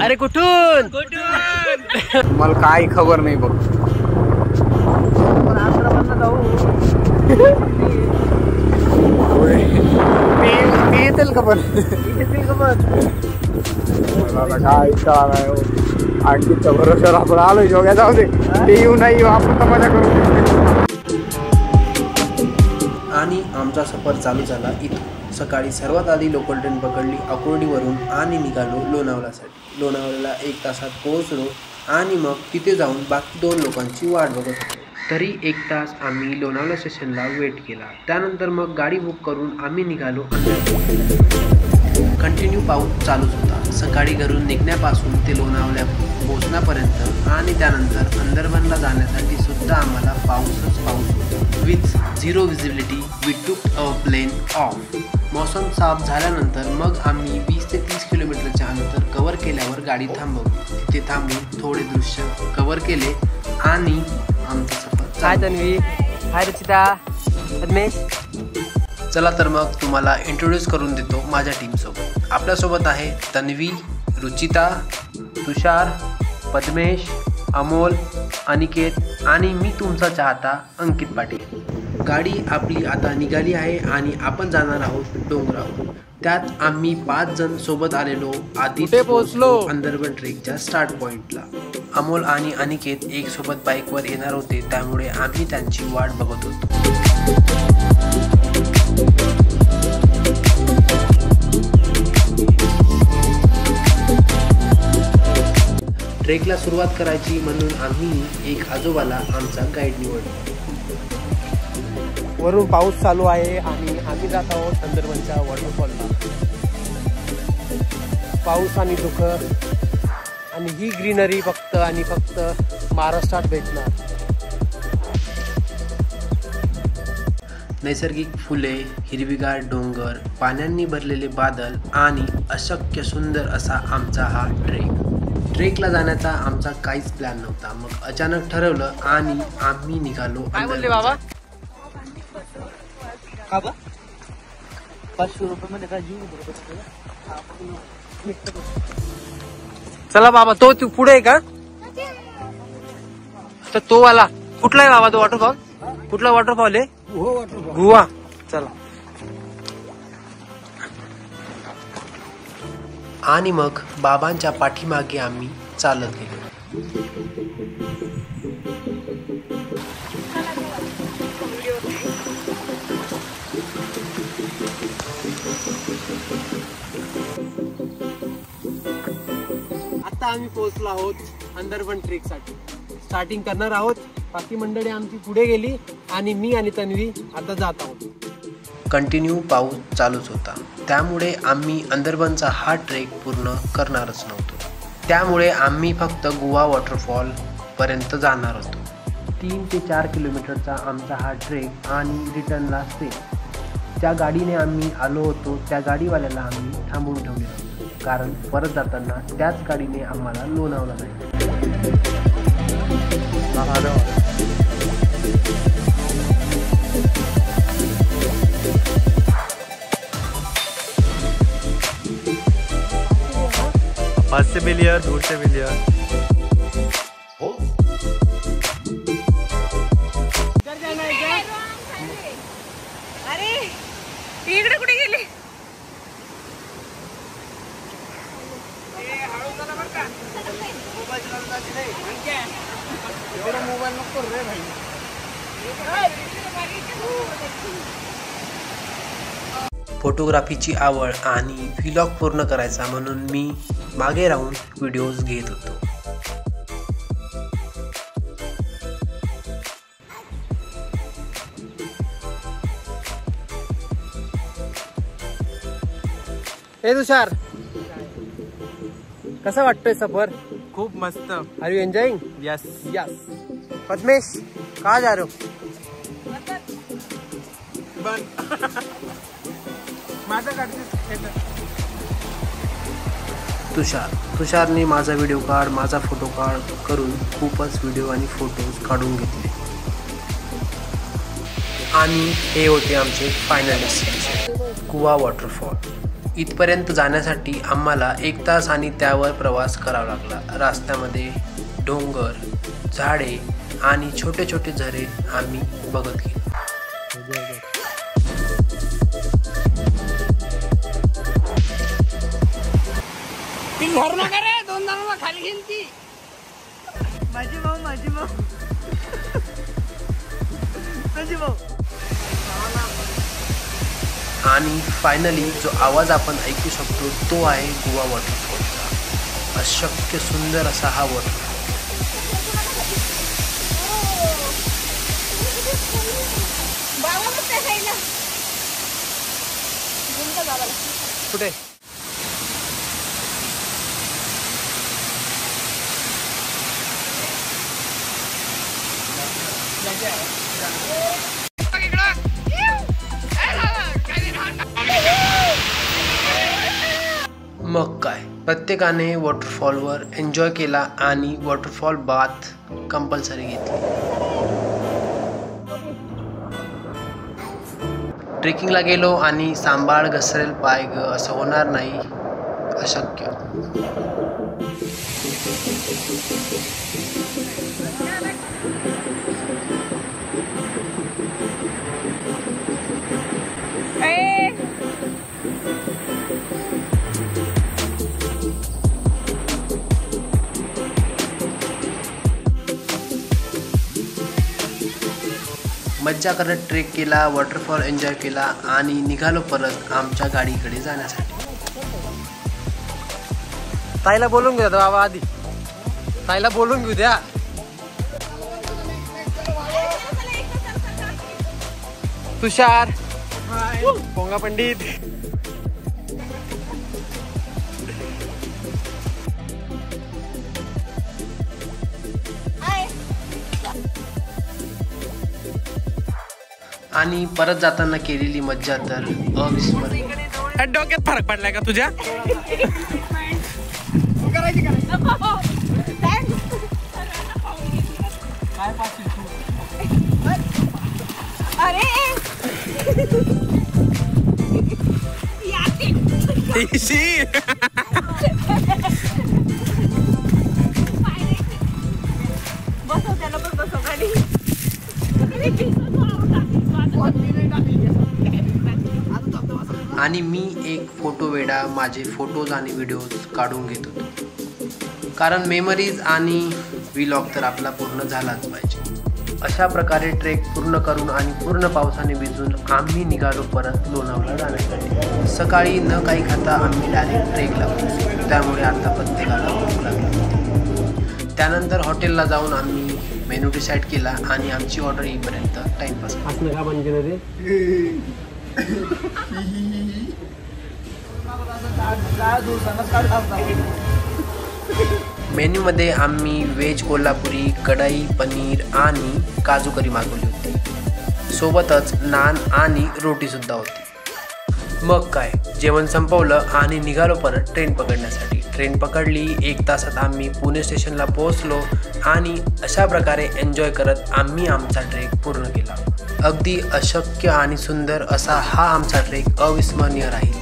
अरे कुठून मला काही खबर नाही बघ. येतील का पण काय आणखीच्या भरोशावर आपण आलोय. जोग्या जाऊ दे, ते येऊ नाही आपण तर मजा करू. आणि आमचा सफर चालू झाला इथून. सकाळी सर्वात आधी लोकल ट्रेन पकडली अकोर्डीवरून आणि निघालो लोणावळ्यासाठी. लोणावळ्याला 1 तासात पोहोचलो आणि मग तिथे जाऊन बाकी 2 लोकांची वाट बघत होतो. तरी 1 तास आम्ही लोणावळा स्टेशनला वेट केला. त्यानंतर मग गाडी बुक करून आम्ही निघालो. कंटिन्यू पाऊस चालूच होता. सकाळी घरून निघण्यापासून ते लोणावळ्या पोहोचण्यापर्यंत आणि त्यानंतर अंदरबनला जाण्यासाठी सुद्धा आम्हाला पाऊसच पाऊस होता. With zero visibility we took our plane off. मौसम साफ झाल्यानंतर मग आम्ही 20 ते 30 किलोमीटरचे अंतर कव्हर केल्यावर गाडी थांबवली. तिथे थांबून थोडे दृश्य कव्हर केले आणि आमचा सफर. हाय तन्वी, हाय रचिता, पद्मेश. चला तर मग तुम्हाला इंट्रोड्यूस करून देतो माझ्या टीमसोबत. आपल्यासोबत आहे तन्वी, रुचिता, तुषार, पद्मेश, अमोल, अनिकेत आणि मी तुमचा चाहता अंकित पाटील. गाडी आपली आता निघाली आहे आणि आपण जाणार आहोत डोंगरावर. त्यात आम्ही 5 जण सोबत आलेलो. आधी पोहोचलो अंदरबन ट्रेकच्या स्टार्ट पॉइंटला. अमोल आणि अनिकेत एक सोबत बाईकवर येणार होते, त्यामुळे आम्ही त्यांची वाट बघत होतो. ट्रेकला सुरुवात करायची म्हणून आम्ही एक आजोबाला आमचा गाईड निवडला. वरून पाऊस चालू आहे आणि आम्ही जात आहोत अंदरबनच्या वॉटरफॉलला. पाऊस आणि धुकं आणि ही ग्रीनरी फक्त आणि फक्त महाराष्ट्रात भेटणार. नैसर्गिक फुले, हिरवीगार डोंगर, पाण्याने भरलेले बादल आणि अशक्य सुंदर असा आमचा हा ट्रेक. ट्रेकला जाण्याचा आमचा काहीच प्लॅन नव्हता. मग अचानक ठरवलं आणि आम्ही निघालो. काय बोलले बाबा? 500 रुपये मध्ये काय जीव. चला बाबा, तो तू पुढे आहे का? तर तो वाला कुठला आहे बाबा? तो वॉटरफॉल कुठला वॉटरफॉल आहे? गुहा. चला. आणि मग बाबांच्या पाठीमागे आम्ही चालत गेलो. आता आम्ही पोहोचलो आहोत अंदरबन ट्रेक साठी. स्टार्टिंग करणार आहोत. बाकी मंडळी आमची पुढे गेली आणि मी आणि तन्वी आता जात आहोत. कंटिन्यू पाऊस चालूच होता, त्यामुळे आम्ही अंदरबनचा हा ट्रेक पूर्ण करणारच नव्हतो. त्यामुळे आम्ही फक्त गुहा वॉटरफॉल पर्यंत जाणार होतो. 3 ते 4 किलोमीटरचा आमचा हा ट्रेक आणि रिटर्नला स्टे. ज्या गाडीने आम्ही आलो होतो त्या गाडीवाल्याला आम्ही थांबवून ठेवले होते, कारण परत जाताना त्याच गाडीने आम्हाला लोणावळा जायचं. पास से भी लिया, दूर से भी लिया. अरे इकडे कुठे गेली? मोबाईल नको रे भाई. फोटोग्राफीची आवड आणि व्लॉग पूर्ण करायचा म्हणून मी मागे राहून व्हिडिओज घेत होतो. हे तुषार, कसा वाटतोय सफर? खूप मस्त. Are you enjoying? Yes yes. Padmesh, कहाँ जा रहे हो? तुषारने माझा व्हिडिओ काढ, माझा फोटो काढ करून खूपच व्हिडिओ आणि फोटोज काढून घेतले. आणि हे होते आमचे फायनल डेस्टिनेशन गुहा वॉटरफॉल. इथपर्यंत जाण्यासाठी आम्हाला 1 तास आणि त्यावर प्रवास करावा लागला. रस्त्यामध्ये डोंगर, झाडे आणि छोटे छोटे झरे आम्ही बघत गेलो. आणि फायनली जो आवाज आपण ऐकू शकतो तो आहे गोवा वॉटरफॉलचा. अशक्य सुंदर असा हा वॉटरफॉल. कुठे मग काय, प्रत्येकाने वॉटरफॉलवर एन्जॉय केला आणि वॉटरफॉल बाथ कंपल्सरी घेतली. ट्रेकिंगला गेलो आणि सांभाळ घसरेल पाय ग असं होणार नाही, अशक्य. मज्जा करत ट्रेक केला, वॉटरफॉल एन्जॉय केला आणि निघालो परत आमच्या गाडीकडे जाण्यासाठी. ताईला बोलून घेऊ द्या बाबा, आधी ताईला बोलून घेऊ द्या. तुषार, पोंगा पंडित, आणि परत जाताना केलेली मज्जा तर अविस्मरणीय. डोक्यात फरक पडलाय का तुझ्या? आणि मी एक फोटो वेडा माझे फोटोज आणि व्हिडिओज काढून घेत होतो, कारण मेमरीज आणि व्लॉग तर आपला पूर्ण झालाच पाहिजे. अशा प्रकारे ट्रेक पूर्ण करून आणि पूर्ण पावसाने भिजून आम्ही निघालो परत लोणावळा जाण्यासाठी. सकाळी न काही खाता आम्ही डायरेक्ट ट्रेकला पोहोचलो, त्यामुळे आता प्रत्येकाला भूक लागली होती. त्यानंतर हॉटेलला जाऊन आम्ही मेनू डिसाईड केला आणि आमची ऑर्डर येईपर्यंत टाइमपास. असं का बंद केलं रे? मेन्यूमध्ये आम्ही व्हेज कोल्हापुरी, कढई पनीर आणि काजू करी मागवली होती. सोबतच नान आणि रोटीसुद्धा होती. मग काय, जेवण संपवलं आणि निघालो परत ट्रेन पकडण्यासाठी. ट्रेन पकडली, 1 तासात आम्ही पुणे स्टेशनला पोहोचलो आणि अशा प्रकारे एन्जॉय करत आम्ही आमचा ट्रेक पूर्ण केला. अगदी अशक्य आणि सुंदर असा हा आमचा ट्रेक अविस्मरणीय राहील.